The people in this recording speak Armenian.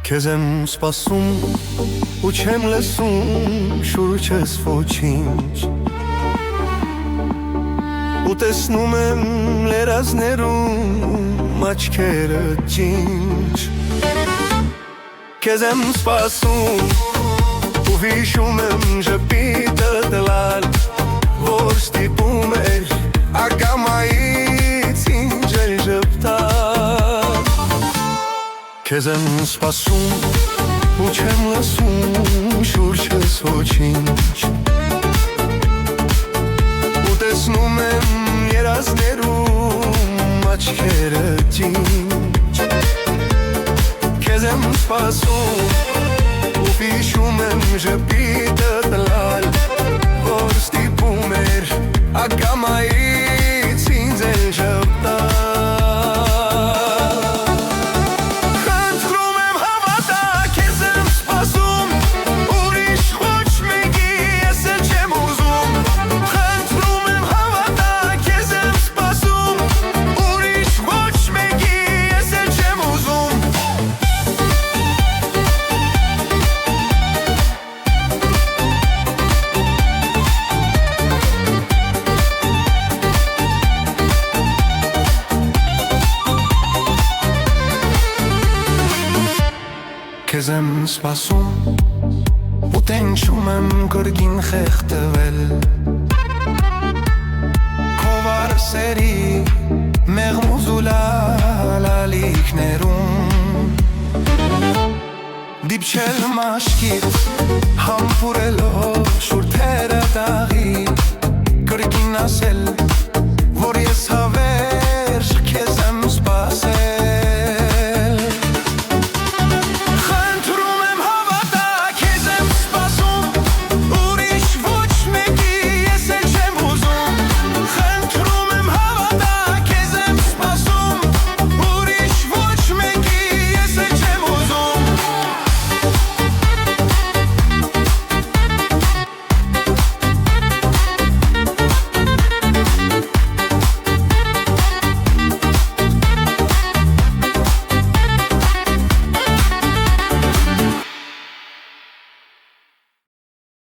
Քեզ եմ սպասում ու չեմ լսում շուրջս ոչինչ ու տեսնում եմ լերազներում աչքերը ջինջ Քեզ եմ սպասում ու հիշում եմ ժպիտը տլալ որ ստիպում էր ակամայից ինձ էլ ժպտալ Քեզ եմ սպասում ու չեմ լսում շուրջս ոչինչ ու տեսնում եմ երազներում աչքերը ջինջ Քեզ եմ սպասում ու հիշում եմ ժպիտը տլալ որ ստիպում էր ակամայից ինձ էլ ժպտալ Քեզ եմ սպասում ու տենչում եմ կրկին խեղդվել Քո վարսերի մեղմ ու զուլալ ալիքներում Դիպչել մաշկից համբուրելով շուրթերը տաղի Կրկին ասել որ ես հավեր